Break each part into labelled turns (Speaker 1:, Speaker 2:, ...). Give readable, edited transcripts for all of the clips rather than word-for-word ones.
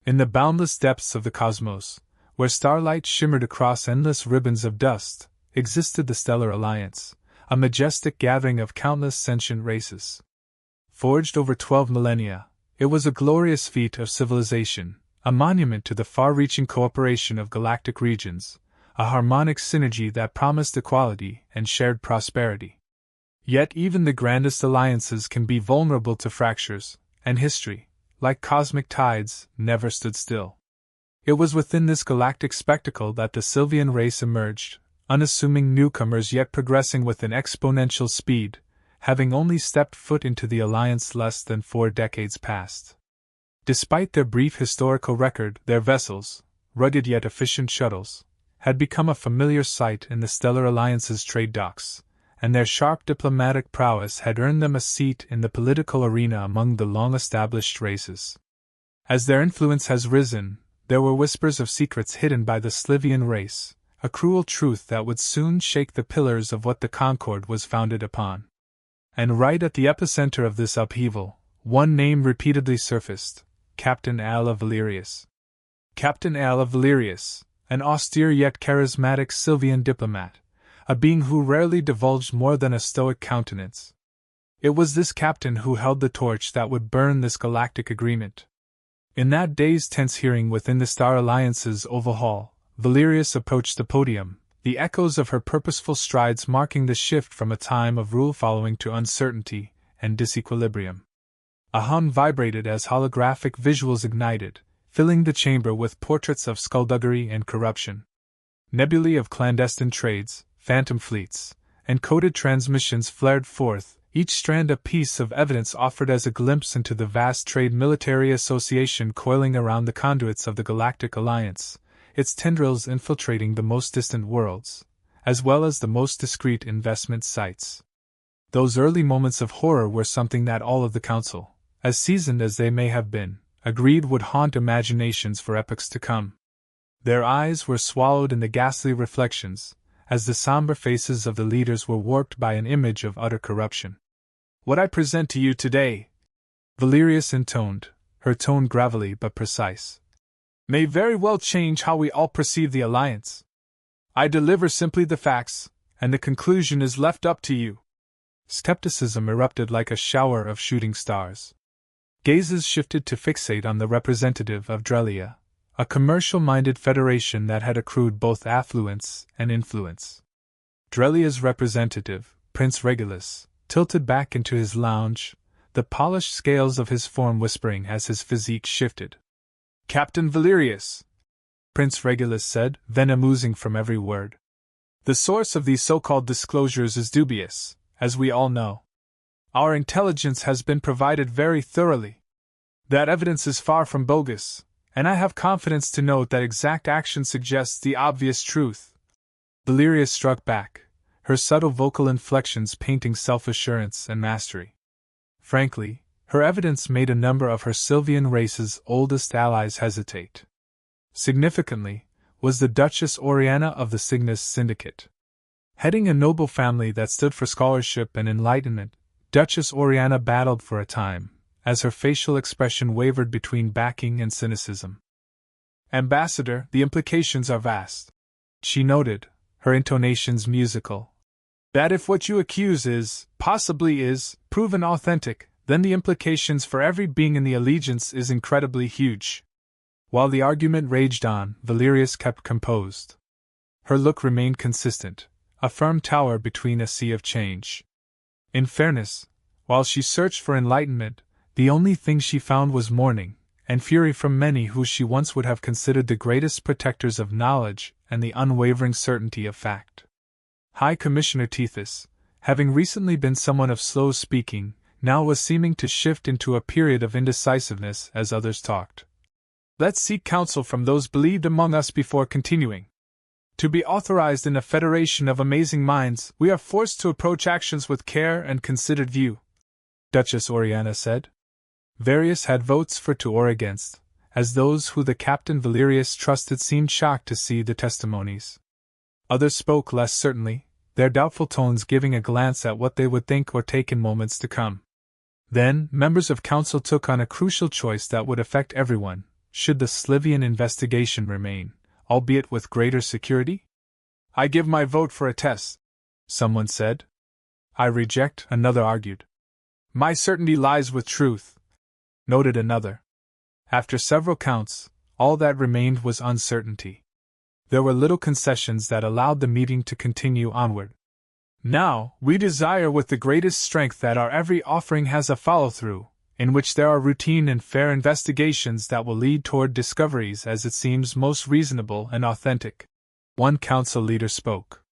Speaker 1: In the boundless depths of the cosmos, where starlight shimmered across endless ribbons of dust, existed the Stellar Alliance, a majestic gathering of countless sentient races. Forged over 12 millennia, it was a glorious feat of civilization, a monument to the far-reaching cooperation of galactic regions, a harmonic synergy that promised equality and shared prosperity. Yet even the grandest alliances can be vulnerable to fractures, and history, like cosmic tides, never stood still. It was within this galactic spectacle that the Sylvian race emerged, unassuming newcomers yet progressing with an exponential speed, having only stepped foot into the Alliance less than 4 decades past. Despite their brief historical record, their vessels, rugged yet efficient shuttles, had become a familiar sight in the Stellar Alliance's trade docks, and their sharp diplomatic prowess had earned them a seat in the political arena among the long-established races. As their influence has risen, there were whispers of secrets hidden by the Slivian race, a cruel truth that would soon shake the pillars of what the Concord was founded upon. And right at the epicenter of this upheaval, one name repeatedly surfaced: Captain Al of Valerius. Captain Al of Valerius, an austere yet charismatic Sylvian diplomat, a being who rarely divulged more than a stoic countenance. It was this captain who held the torch that would burn this galactic agreement. In that day's tense hearing within the Star Alliance's Oval Hall, Valerius approached the podium, the echoes of her purposeful strides marking the shift from a time of rule-following to uncertainty and disequilibrium. A hum vibrated as holographic visuals ignited, filling the chamber with portraits of skullduggery and corruption. Nebulae of clandestine trades, phantom fleets, and coded transmissions flared forth, each strand a piece of evidence offered as a glimpse into the vast trade-military association coiling around the conduits of the Galactic Alliance, its tendrils infiltrating the most distant worlds, as well as the most discreet investment sites. Those early moments of horror were something that all of the Council, as seasoned as they may have been, agreed would haunt imaginations for epochs to come. Their eyes were swallowed in the ghastly reflections, as the somber faces of the leaders were warped by an image of utter corruption. "What I present to you today," Valerius intoned, her tone gravelly but precise, "may very well change how we all perceive the Alliance. I deliver simply the facts, and the conclusion is left up to you." Skepticism erupted like a shower of shooting stars. Gazes shifted to fixate on the representative of Drelia, a commercial-minded federation that had accrued both affluence and influence. Drelia's representative, Prince Regulus, tilted back into his lounge, the polished scales of his form whispering as his physique shifted. "Captain Valerius," Prince Regulus said, venom oozing from every word. "The source of these so-called disclosures is dubious, as we all know. Our intelligence has been provided very thoroughly. That evidence is far from bogus, and I have confidence to note that exact action suggests the obvious truth." Valerius struck back, her subtle vocal inflections painting self-assurance and mastery. Frankly, her evidence made a number of her Sylvian race's oldest allies hesitate. Significantly, was the Duchess Oriana of the Cygnus Syndicate. Heading a noble family that stood for scholarship and enlightenment, Duchess Oriana battled for a time, as her facial expression wavered between backing and cynicism. "Ambassador, the implications are vast," she noted, her intonations musical. "That if what you accuse is, possibly is, proven authentic, then the implications for every being in the Allegiance is incredibly huge." While the argument raged on, Valerius kept composed. Her look remained consistent, a firm tower between a sea of change. In fairness, while she searched for enlightenment, the only thing she found was mourning and fury from many who she once would have considered the greatest protectors of knowledge and the unwavering certainty of fact. High Commissioner Tethys, having recently been someone of slow speaking, now was seeming to shift into a period of indecisiveness as others talked. "Let's seek counsel from those believed among us before continuing. To be authorized in a federation of amazing minds, we are forced to approach actions with care and considered view," Duchess Oriana said. Various had votes for to or against, as those who the Captain Valerius trusted seemed shocked to see the testimonies. Others spoke less certainly, their doubtful tones giving a glance at what they would think or take in moments to come. Then, members of council took on a crucial choice that would affect everyone, should the Slivian investigation remain, albeit with greater security? I give my vote for a test, someone said. I reject, another argued. My certainty lies with truth, noted another. After several counts, all that remained was uncertainty. There were little concessions that allowed the meeting to continue onward. Now, we desire with the greatest strength that our every offering has a follow-through, in which there are routine and fair investigations that will lead toward discoveries as it seems most reasonable and authentic. One council leader spoke.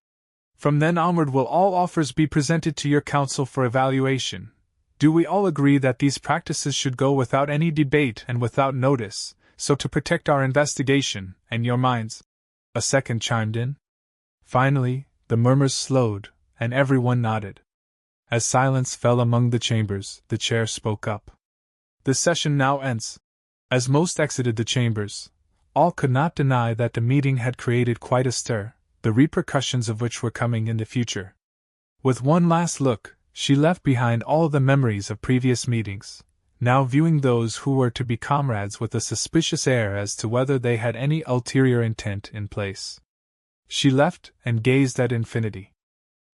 Speaker 1: From then onward will all offers be presented to your council for evaluation. Do we all agree that these practices should go without any debate and without notice, so to protect our investigation and your minds? A second chimed in. Finally, the murmurs slowed, and everyone nodded. As silence fell among the chambers, the chair spoke up. The session now ends. As most exited the chambers, all could not deny that the meeting had created quite a stir, the repercussions of which were coming in the future. With one last look, she left behind all the memories of previous meetings, now viewing those who were to be comrades with a suspicious air as to whether they had any ulterior intent in place. She left and gazed at infinity.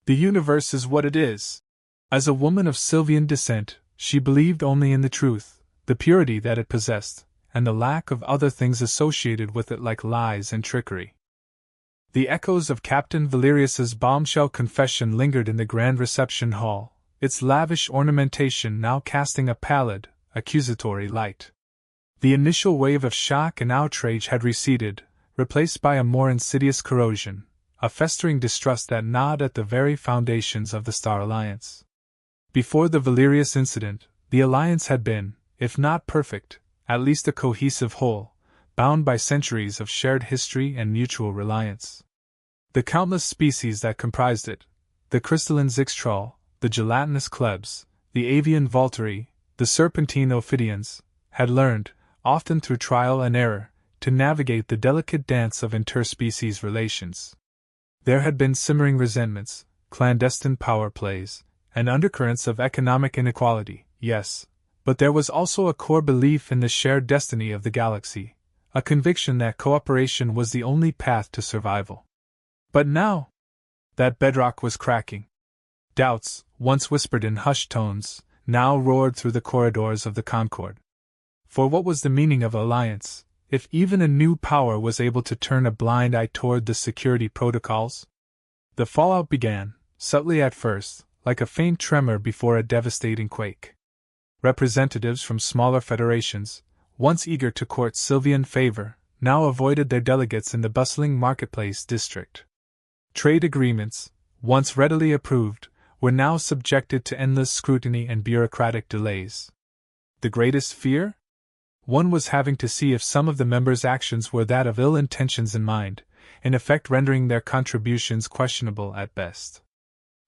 Speaker 1: The universe is what it is. As a woman of Sylvian descent, she believed only in the truth, the purity that it possessed, and the lack of other things associated with it like lies and trickery. The echoes of Captain Valerius's bombshell confession lingered in the grand reception hall, its lavish ornamentation now casting a pallid, accusatory light. The initial wave of shock and outrage had receded, replaced by a more insidious corrosion, a festering distrust that gnawed at the very foundations of the Star Alliance. Before the Valerius incident, the Alliance had been, if not perfect, at least a cohesive whole, bound by centuries of shared history and mutual reliance. The countless species that comprised it, the crystalline Zixtral, the gelatinous Klebs, the avian Valtteri, the serpentine Ophidians, had learned, often through trial and error, to navigate the delicate dance of interspecies relations. There had been simmering resentments, clandestine power plays, and undercurrents of economic inequality, yes, but there was also a core belief in the shared destiny of the galaxy, a conviction that cooperation was the only path to survival. But now, that bedrock was cracking. Doubts, once whispered in hushed tones, now roared through the corridors of the Concord. For what was the meaning of alliance, if even a new power was able to turn a blind eye toward the security protocols? The fallout began, subtly at first, like a faint tremor before a devastating quake. Representatives from smaller federations, once eager to court Sylvian favor, now avoided their delegates in the bustling marketplace district. Trade agreements, once readily approved, were now subjected to endless scrutiny and bureaucratic delays. The greatest fear? One was having to see if some of the members' actions were that of ill intentions in mind, in effect rendering their contributions questionable at best.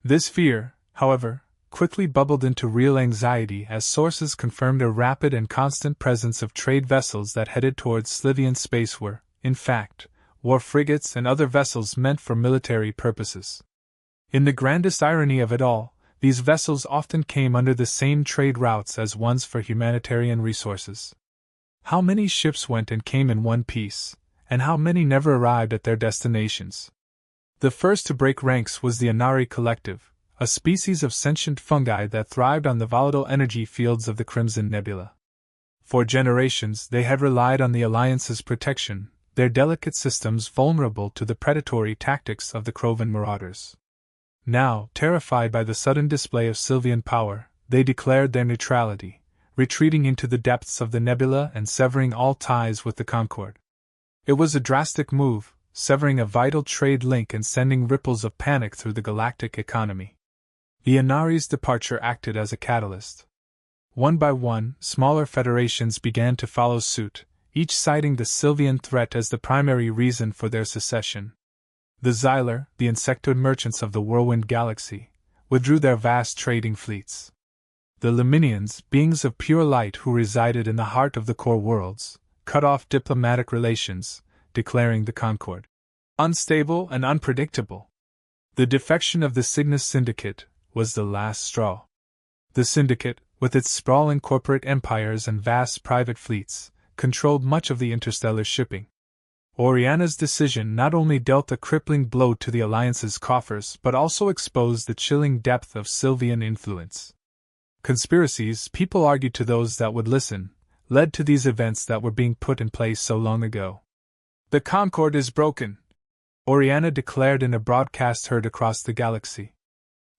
Speaker 1: This fear, however, quickly bubbled into real anxiety as sources confirmed a rapid and constant presence of trade vessels that headed towards Slivian space were, in fact, war frigates and other vessels meant for military purposes. In the grandest irony of it all, these vessels often came under the same trade routes as ones for humanitarian resources. How many ships went and came in one piece, and how many never arrived at their destinations? The first to break ranks was the Inari Collective, a species of sentient fungi that thrived on the volatile energy fields of the Crimson Nebula. For generations they had relied on the Alliance's protection, their delicate systems vulnerable to the predatory tactics of the Krovan marauders. Now, terrified by the sudden display of Sylvian power, they declared their neutrality, retreating into the depths of the nebula and severing all ties with the Concord. It was a drastic move, severing a vital trade link and sending ripples of panic through the galactic economy. The Inari's departure acted as a catalyst. One by one, smaller federations began to follow suit, each citing the Sylvian threat as the primary reason for their secession. The Xyler, the insectoid merchants of the Whirlwind Galaxy, withdrew their vast trading fleets. The Leminians, beings of pure light who resided in the heart of the core worlds, cut off diplomatic relations, declaring the Concord unstable and unpredictable. The defection of the Cygnus Syndicate was the last straw. The Syndicate, with its sprawling corporate empires and vast private fleets, controlled much of the interstellar shipping. Oriana's decision not only dealt a crippling blow to the Alliance's coffers but also exposed the chilling depth of Sylvian influence. Conspiracies, people argued to those that would listen, led to these events that were being put in place so long ago. "The Concord is broken," Oriana declared in a broadcast heard across the galaxy.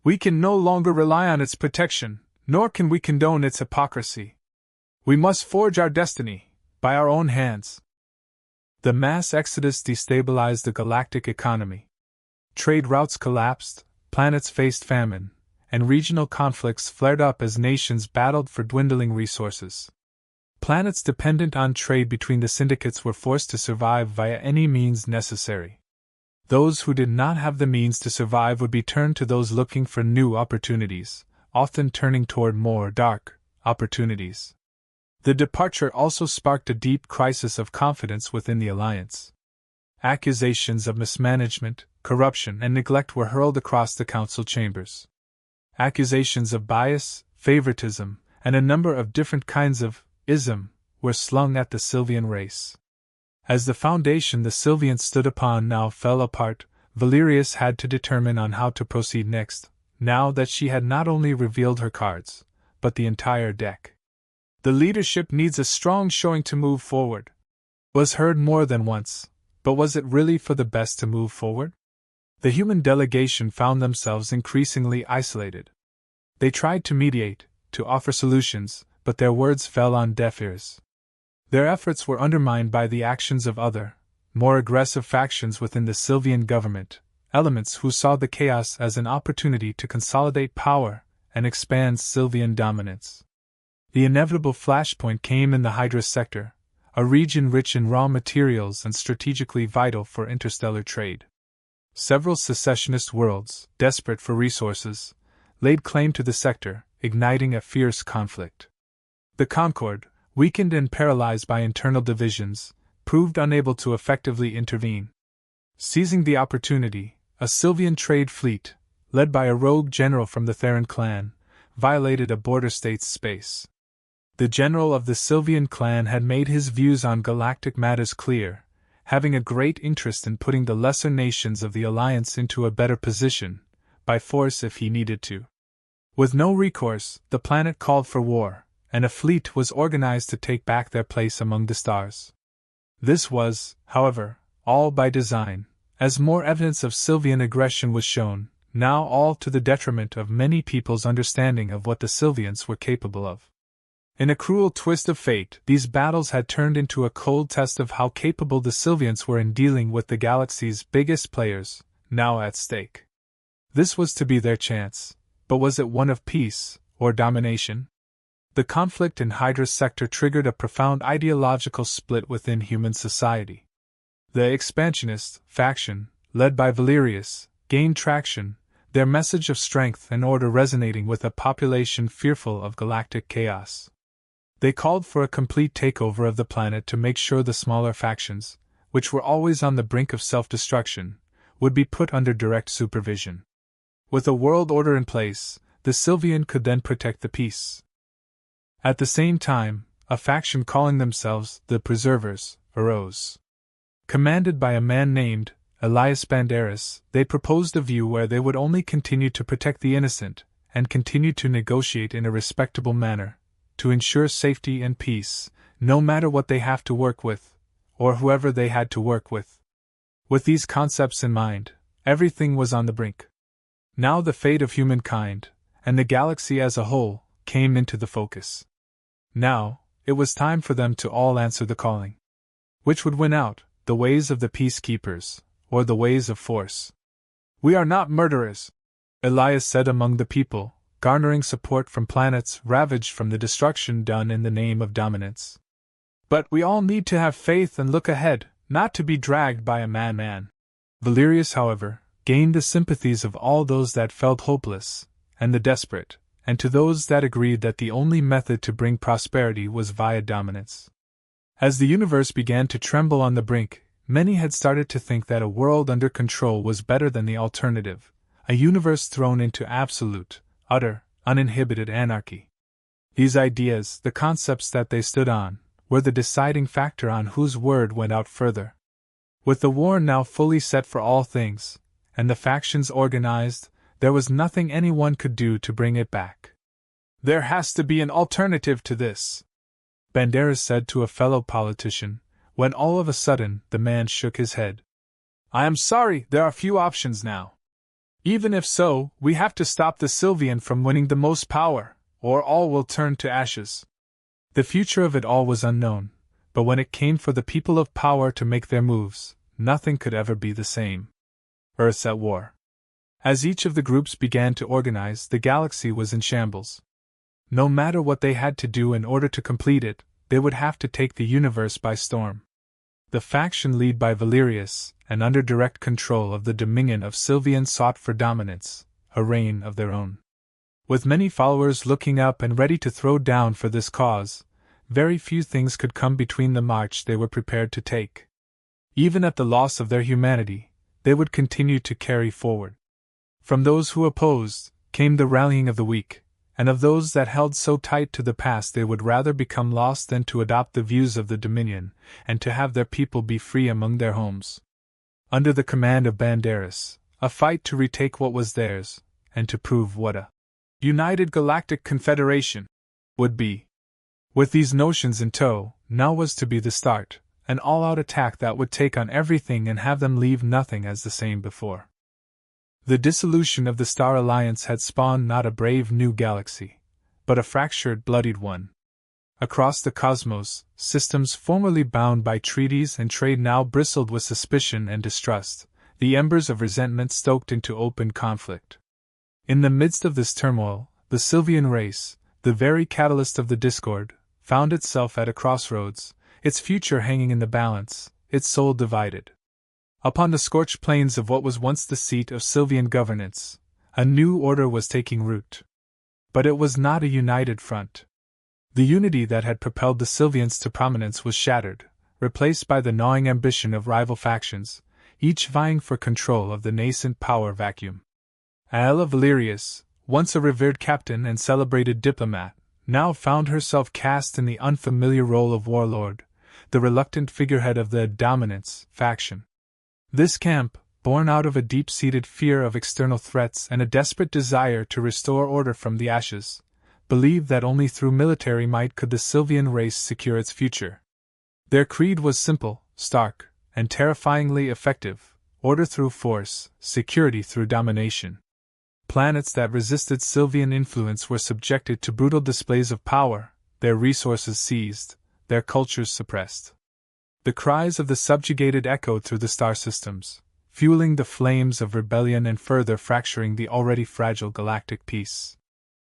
Speaker 1: "We can no longer rely on its protection, nor can we condone its hypocrisy. We must forge our destiny, by our own hands." The mass exodus destabilized the galactic economy. Trade routes collapsed, planets faced famine, and regional conflicts flared up as nations battled for dwindling resources. Planets dependent on trade between the syndicates were forced to survive via any means necessary. Those who did not have the means to survive would be turned to those looking for new opportunities, often turning toward more dark opportunities. The departure also sparked a deep crisis of confidence within the Alliance. Accusations of mismanagement, corruption, and neglect were hurled across the council chambers. Accusations of bias, favoritism, and a number of different kinds of ism were slung at the Sylvian race. As the foundation the Sylvians stood upon now fell apart, Valerius had to determine on how to proceed next, now that she had not only revealed her cards, but the entire deck. "The leadership needs a strong showing to move forward," was heard more than once, but was it really for the best to move forward? The human delegation found themselves increasingly isolated. They tried to mediate, to offer solutions, but their words fell on deaf ears. Their efforts were undermined by the actions of other, more aggressive factions within the Sylvian government, elements who saw the chaos as an opportunity to consolidate power and expand Sylvian dominance. The inevitable flashpoint came in the Hydra sector, a region rich in raw materials and strategically vital for interstellar trade. Several secessionist worlds, desperate for resources, laid claim to the sector, igniting a fierce conflict. The Concord, weakened and paralyzed by internal divisions, proved unable to effectively intervene. Seizing the opportunity, a Sylvian trade fleet, led by a rogue general from the Theron clan, violated a border state's space. The general of the Sylvian clan had made his views on galactic matters clear, having a great interest in putting the lesser nations of the Alliance into a better position, by force if he needed to. With no recourse, the planet called for war, and a fleet was organized to take back their place among the stars. This was, however, all by design, as more evidence of Sylvian aggression was shown, now all to the detriment of many people's understanding of what the Sylvians were capable of. In a cruel twist of fate, these battles had turned into a cold test of how capable the Sylvians were in dealing with the galaxy's biggest players, now at stake. This was to be their chance, but was it one of peace, or domination? The conflict in Hydra's sector triggered a profound ideological split within human society. The expansionist faction, led by Valerius, gained traction, their message of strength and order resonating with a population fearful of galactic chaos. They called for a complete takeover of the planet to make sure the smaller factions, which were always on the brink of self-destruction, would be put under direct supervision. With a world order in place, the Sylvian could then protect the peace. At the same time, a faction calling themselves the Preservers arose. Commanded by a man named Elias Banderas, they proposed a view where they would only continue to protect the innocent, and continue to negotiate in a respectable manner, to ensure safety and peace, no matter what they have to work with, or whoever they had to work with. With these concepts in mind, everything was on the brink. Now the fate of humankind, and the galaxy as a whole, came into the focus. Now, it was time for them to all answer the calling. Which would win out, the ways of the peacekeepers, or the ways of force? "We are not murderers," Elias said among the people, garnering support from planets ravaged from the destruction done in the name of dominance. "But we all need to have faith and look ahead, not to be dragged by a madman." Valerius, however, gained the sympathies of all those that felt hopeless, and the desperate, and to those that agreed that the only method to bring prosperity was via dominance. As the universe began to tremble on the brink, many had started to think that a world under control was better than the alternative, a universe thrown into absolute, utter, uninhibited anarchy. These ideas, the concepts that they stood on, were the deciding factor on whose word went out further. With the war now fully set for all things, and the factions organized, there was nothing anyone could do to bring it back. "There has to be an alternative to this," Banderas said to a fellow politician, when all of a sudden the man shook his head. "I am sorry, there are few options now. Even if so, we have to stop the Sylvian from winning the most power, or all will turn to ashes." The future of it all was unknown, but when it came for the people of power to make their moves, nothing could ever be the same. Earth's at war. As each of the groups began to organize, the galaxy was in shambles. No matter what they had to do in order to complete it, they would have to take the universe by storm. The faction led by Valerius, and under direct control of the Dominion of Sylvian, sought for dominance, a reign of their own. With many followers looking up and ready to throw down for this cause, very few things could come between the march they were prepared to take. Even at the loss of their humanity, they would continue to carry forward. From those who opposed, came the rallying of the weak, and of those that held so tight to the past they would rather become lost than to adopt the views of the Dominion, and to have their people be free among their homes. Under the command of Banderas, a fight to retake what was theirs, and to prove what a United Galactic Confederation would be. With these notions in tow, now was to be the start, an all-out attack that would take on everything and have them leave nothing as the same before. The dissolution of the Star Alliance had spawned not a brave new galaxy, but a fractured, bloodied one. Across the cosmos, systems formerly bound by treaties and trade now bristled with suspicion and distrust, the embers of resentment stoked into open conflict. In the midst of this turmoil, the Sylvian race, the very catalyst of the discord, found itself at a crossroads, its future hanging in the balance, its soul divided. Upon the scorched plains of what was once the seat of Sylvian governance, a new order was taking root. But it was not a united front. The unity that had propelled the Sylvians to prominence was shattered, replaced by the gnawing ambition of rival factions, each vying for control of the nascent power vacuum. Aela Valerius, once a revered captain and celebrated diplomat, now found herself cast in the unfamiliar role of warlord, the reluctant figurehead of the Dominance faction. This camp, born out of a deep-seated fear of external threats and a desperate desire to restore order from the ashes, believed that only through military might could the Sylvian race secure its future. Their creed was simple, stark, and terrifyingly effective: order through force, security through domination. Planets that resisted Sylvian influence were subjected to brutal displays of power, their resources seized, their cultures suppressed. The cries of the subjugated echoed through the star systems, fueling the flames of rebellion and further fracturing the already fragile galactic peace.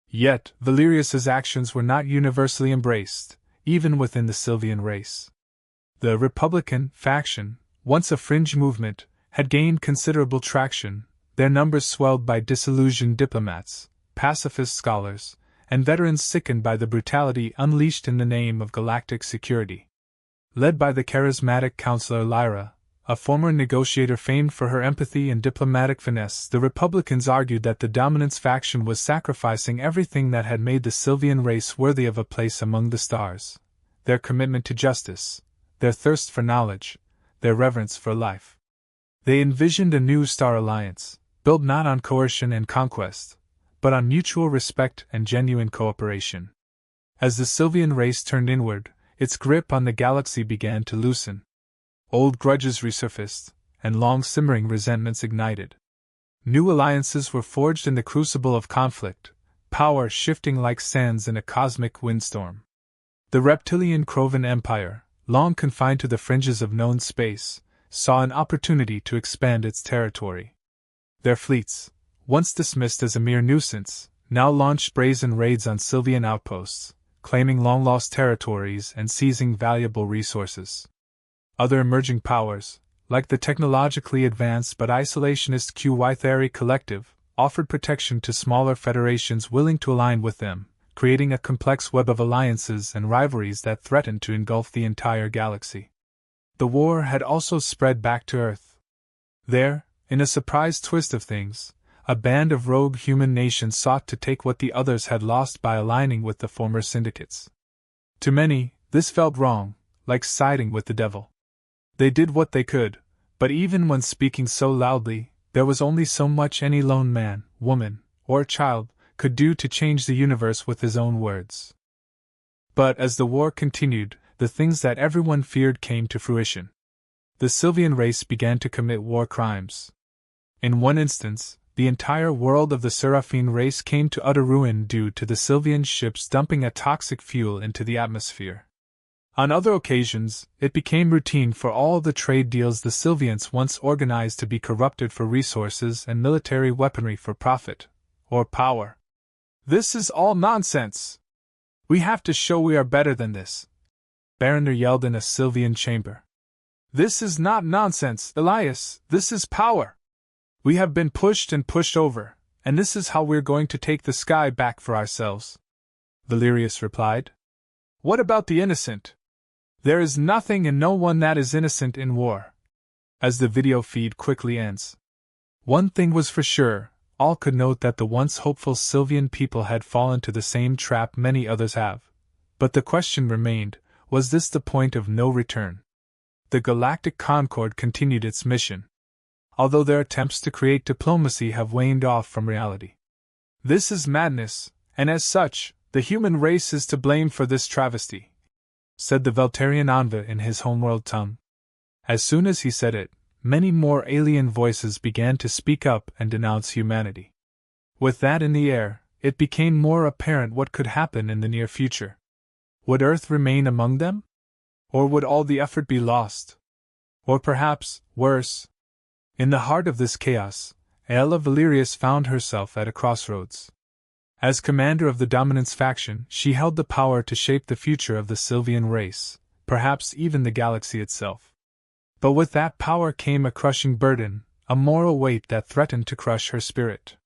Speaker 1: Yet, Valerius's actions were not universally embraced, even within the Sylvian race. The Republican faction, once a fringe movement, had gained considerable traction, their numbers swelled by disillusioned diplomats, pacifist scholars, and veterans sickened by the brutality unleashed in the name of galactic security. Led by the charismatic Counselor Lyra, a former negotiator famed for her empathy and diplomatic finesse, the Republicans argued that the Dominance faction was sacrificing everything that had made the Sylvian race worthy of a place among the stars: their commitment to justice, their thirst for knowledge, their reverence for life. They envisioned a new Star Alliance, built not on coercion and conquest, but on mutual respect and genuine cooperation. As the Sylvian race turned inward, its grip on the galaxy began to loosen. Old grudges resurfaced, and long-simmering resentments ignited. New alliances were forged in the crucible of conflict, power shifting like sands in a cosmic windstorm. The reptilian Crovan Empire, long confined to the fringes of known space, saw an opportunity to expand its territory. Their fleets, once dismissed as a mere nuisance, now launched brazen raids on Sylvian outposts, claiming long-lost territories and seizing valuable resources. Other emerging powers, like the technologically advanced but isolationist Qythari Collective, offered protection to smaller federations willing to align with them, creating a complex web of alliances and rivalries that threatened to engulf the entire galaxy. The war had also spread back to Earth. There, in a surprise twist of things, a band of rogue human nations sought to take what the others had lost by aligning with the former syndicates. To many, This felt wrong, like siding with the devil. They did what they could, but even when speaking so loudly, there was only so much any lone man, woman, or child could do to change the universe with his own words. But as the war continued, the things that everyone feared came to fruition. The Sylvian race began to commit war crimes. In one instance, the entire world of the Seraphine race came to utter ruin due to the Sylvian ships dumping a toxic fuel into the atmosphere. On other occasions, it became routine for all the trade deals the Sylvians once organized to be corrupted for resources and military weaponry for profit, or power. "This is all nonsense! We have to show we are better than this," Barrender yelled in a Sylvian chamber. "This is not nonsense, Elias, this is power! We have been pushed and pushed over, and this is how we're going to take the sky back for ourselves," Valerius replied. "What about the innocent? There is nothing and no one that is innocent in war." As the video feed quickly ends. One thing was for sure, all could note that the once hopeful Sylvian people had fallen to the same trap many others have. But the question remained, was this the point of no return? The Galactic Concord continued its mission, although their attempts to create diplomacy have waned off from reality. "This is madness, and as such, the human race is to blame for this travesty," said the Valterian Anva in his homeworld tongue. As soon as he said it, many more alien voices began to speak up and denounce humanity. With that in the air, it became more apparent what could happen in the near future. Would Earth remain among them? Or would all the effort be lost? Or perhaps, worse? In the heart of this chaos, Aella Valerius found herself at a crossroads. As commander of the Dominance faction, she held the power to shape the future of the Sylvian race, perhaps even the galaxy itself. But with that power came a crushing burden, a moral weight that threatened to crush her spirit.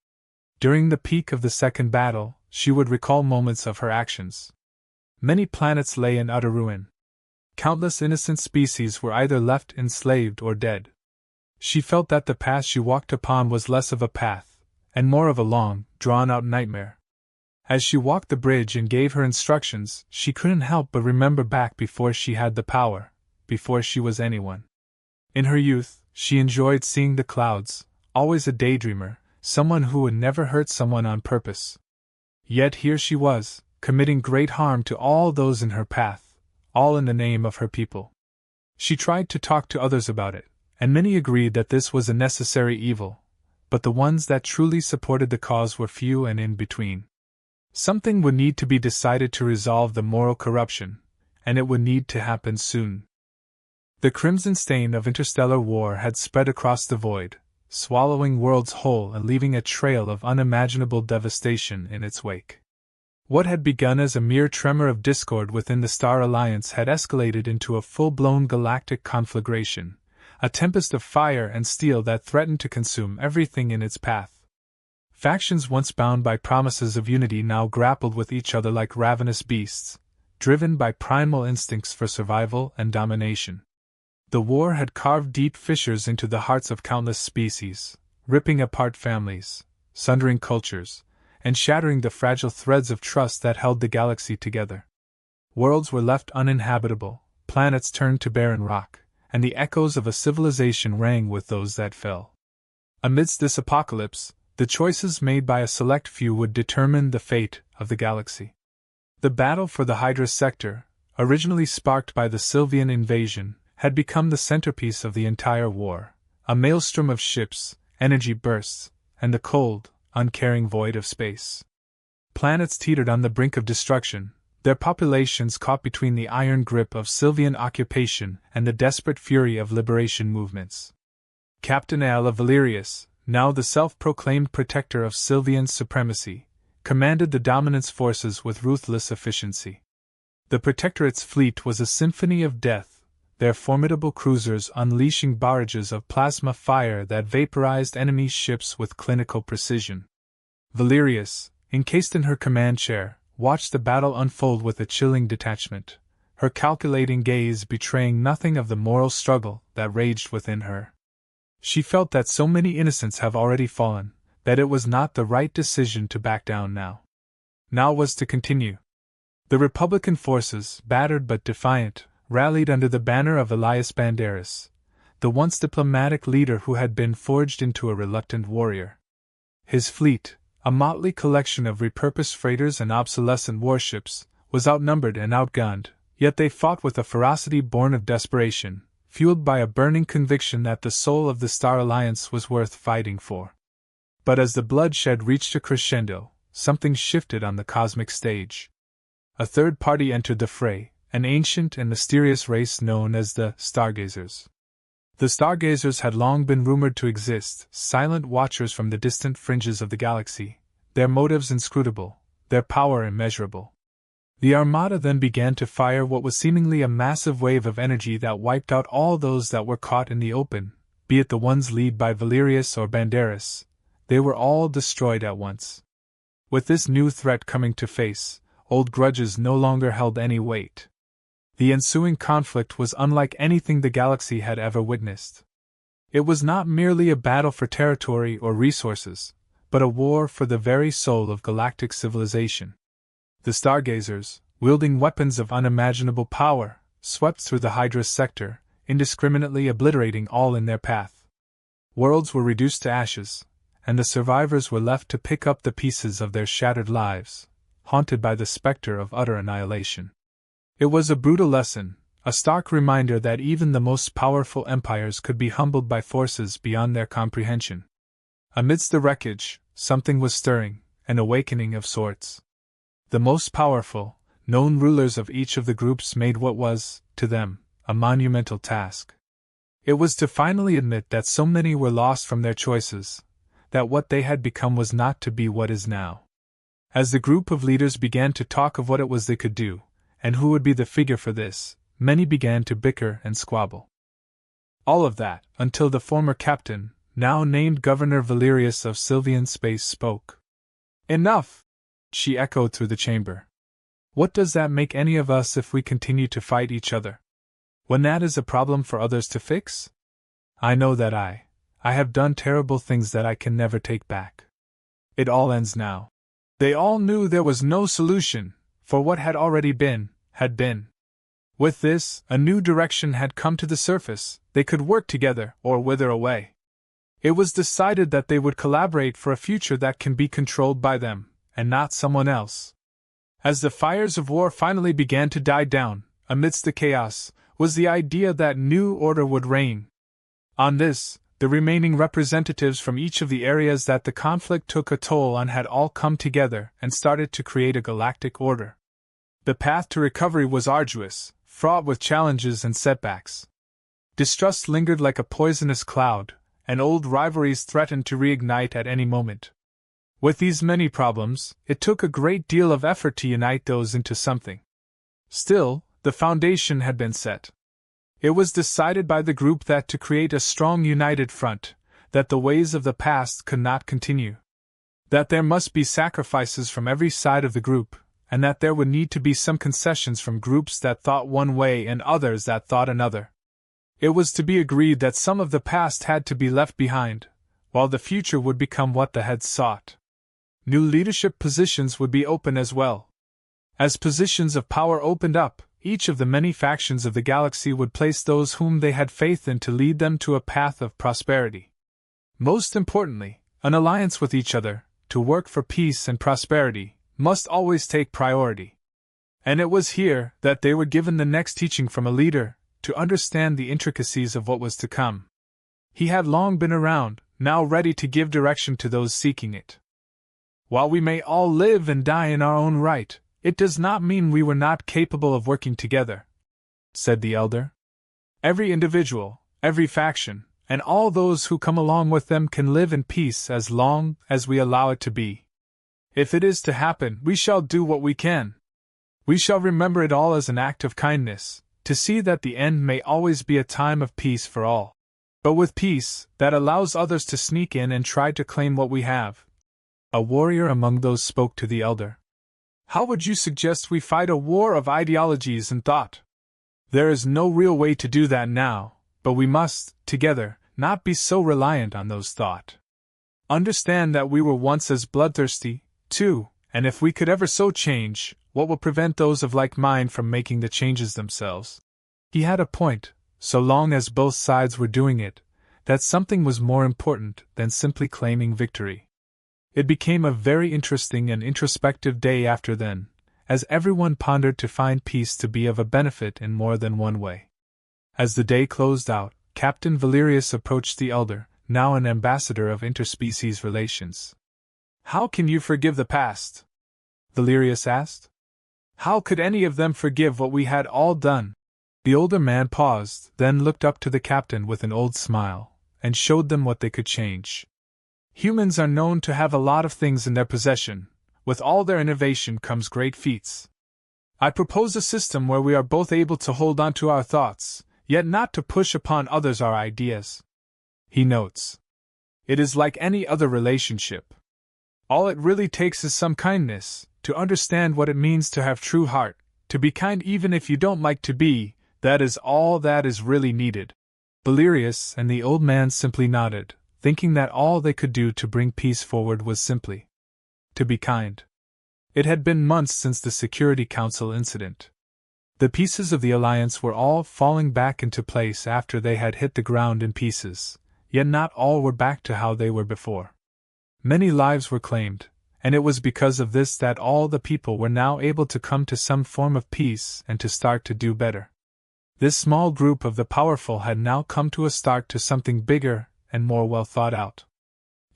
Speaker 1: During the peak of the second battle, she would recall moments of her actions. Many planets lay in utter ruin. Countless innocent species were either left enslaved or dead. She felt that the path she walked upon was less of a path, and more of a long, drawn-out nightmare. As she walked the bridge and gave her instructions, she couldn't help but remember back before she had the power, before she was anyone. In her youth, she enjoyed seeing the clouds, always a daydreamer, someone who would never hurt someone on purpose. Yet here she was, committing great harm to all those in her path, all in the name of her people. She tried to talk to others about it, and many agreed that this was a necessary evil, but the ones that truly supported the cause were few and in between. Something would need to be decided to resolve the moral corruption, and it would need to happen soon. The crimson stain of interstellar war had spread across the void, swallowing worlds whole and leaving a trail of unimaginable devastation in its wake. What had begun as a mere tremor of discord within the Star Alliance had escalated into a full-blown galactic conflagration, a tempest of fire and steel that threatened to consume everything in its path. Factions once bound by promises of unity now grappled with each other like ravenous beasts, driven by primal instincts for survival and domination. The war had carved deep fissures into the hearts of countless species, ripping apart families, sundering cultures, and shattering the fragile threads of trust that held the galaxy together. Worlds were left uninhabitable, planets turned to barren rock, and the echoes of a civilization rang with those that fell. Amidst this apocalypse, the choices made by a select few would determine the fate of the galaxy. The battle for the Hydra sector, originally sparked by the Sylvian invasion, had become the centerpiece of the entire war, a maelstrom of ships, energy bursts, and the cold, uncaring void of space. Planets teetered on the brink of destruction, their populations caught between the iron grip of Sylvian occupation and the desperate fury of liberation movements. Captain Aella Valerius, now the self-proclaimed protector of Sylvian supremacy, commanded the Dominance forces with ruthless efficiency. The Protectorate's fleet was a symphony of death, their formidable cruisers unleashing barrages of plasma fire that vaporized enemy ships with clinical precision. Valerius, encased in her command chair, watched the battle unfold with a chilling detachment, her calculating gaze betraying nothing of the moral struggle that raged within her. She felt that so many innocents have already fallen, that it was not the right decision to back down now. Now was to continue. The Republican forces, battered but defiant, rallied under the banner of Valerius Banderas, the once diplomatic leader who had been forged into a reluctant warrior. His fleet, a motley collection of repurposed freighters and obsolescent warships, was outnumbered and outgunned, yet they fought with a ferocity born of desperation, fueled by a burning conviction that the soul of the Star Alliance was worth fighting for. But as the bloodshed reached a crescendo, something shifted on the cosmic stage. A third party entered the fray, an ancient and mysterious race known as the Stargazers. The Stargazers had long been rumored to exist, silent watchers from the distant fringes of the galaxy, their motives inscrutable, their power immeasurable. The Armada then began to fire what was seemingly a massive wave of energy that wiped out all those that were caught in the open, be it the ones led by Valerius or Banderas. They were all destroyed at once. With this new threat coming to face, old grudges no longer held any weight. The ensuing conflict was unlike anything the galaxy had ever witnessed. It was not merely a battle for territory or resources, but a war for the very soul of galactic civilization. The Stargazers, wielding weapons of unimaginable power, swept through the Hydra's sector, indiscriminately obliterating all in their path. Worlds were reduced to ashes, and the survivors were left to pick up the pieces of their shattered lives, haunted by the specter of utter annihilation. It was a brutal lesson, a stark reminder that even the most powerful empires could be humbled by forces beyond their comprehension. Amidst the wreckage, something was stirring, an awakening of sorts. The most powerful, known rulers of each of the groups made what was, to them, a monumental task. It was to finally admit that so many were lost from their choices, that what they had become was not to be what is now. As the group of leaders began to talk of what it was they could do, and who would be the figure for this, many began to bicker and squabble. All of that, until the former captain, now named Governor Valerius of Sylvian Space, spoke. "Enough!" she echoed through the chamber. "What does that make any of us if we continue to fight each other? When that is a problem for others to fix? I know that I have done terrible things that I can never take back. It all ends now." They all knew there was no solution, for what had already been, had been. With this, a new direction had come to the surface. They could work together or wither away. It was decided that they would collaborate for a future that can be controlled by them, and not someone else. As the fires of war finally began to die down, amidst the chaos, was the idea that new order would reign. On this, the remaining representatives from each of the areas that the conflict took a toll on had all come together and started to create a galactic order. The path to recovery was arduous, fraught with challenges and setbacks. Distrust lingered like a poisonous cloud, and old rivalries threatened to reignite at any moment. With these many problems, it took a great deal of effort to unite those into something. Still, the foundation had been set. It was decided by the group that to create a strong united front, that the ways of the past could not continue. That there must be sacrifices from every side of the group, and that there would need to be some concessions from groups that thought one way and others that thought another. It was to be agreed that some of the past had to be left behind, while the future would become what the heads sought. New leadership positions would be open as well. As positions of power opened up, each of the many factions of the galaxy would place those whom they had faith in to lead them to a path of prosperity. Most importantly, an alliance with each other, to work for peace and prosperity, must always take priority. And it was here that they were given the next teaching from a leader, to understand the intricacies of what was to come. He had long been around, now ready to give direction to those seeking it. While we may all live and die in our own right, it does not mean we were not capable of working together, said the elder. Every individual, every faction, and all those who come along with them can live in peace as long as we allow it to be. If it is to happen, we shall do what we can. We shall remember it all as an act of kindness, to see that the end may always be a time of peace for all. But with peace, that allows others to sneak in and try to claim what we have. A warrior among those spoke to the elder. How would you suggest we fight a war of ideologies and thought? There is no real way to do that now, but we must, together, not be so reliant on those thought. Understand that we were once as bloodthirsty, too, and if we could ever so change, what will prevent those of like mind from making the changes themselves? He had a point, so long as both sides were doing it, that something was more important than simply claiming victory. It became a very interesting and introspective day after then, as everyone pondered to find peace to be of a benefit in more than one way. As the day closed out, Captain Valerius approached the elder, now an ambassador of interspecies relations. "How can you forgive the past?" Valerius asked. "How could any of them forgive what we had all done?" The older man paused, then looked up to the captain with an old smile, and showed them what they could change. "Humans are known to have a lot of things in their possession. With all their innovation comes great feats. I propose a system where we are both able to hold on to our thoughts, yet not to push upon others our ideas." He notes, "It is like any other relationship. All it really takes is some kindness, to understand what it means to have true heart, to be kind even if you don't like to be, that is all that is really needed." Valerius and the old man simply nodded, thinking that all they could do to bring peace forward was simply to be kind. It had been months since the Security Council incident. The pieces of the alliance were all falling back into place after they had hit the ground in pieces, yet not all were back to how they were before. Many lives were claimed, and it was because of this that all the people were now able to come to some form of peace and to start to do better. This small group of the powerful had now come to a start to something bigger and more well thought out.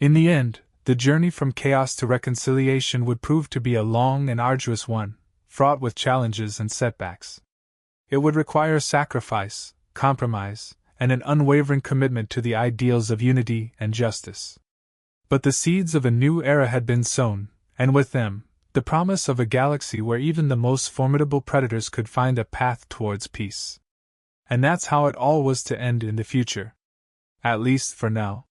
Speaker 1: In the end, the journey from chaos to reconciliation would prove to be a long and arduous one, fraught with challenges and setbacks. It would require sacrifice, compromise, and an unwavering commitment to the ideals of unity and justice. But the seeds of a new era had been sown, and with them, the promise of a galaxy where even the most formidable predators could find a path towards peace. And that's how it all was to end in the future. At least for now.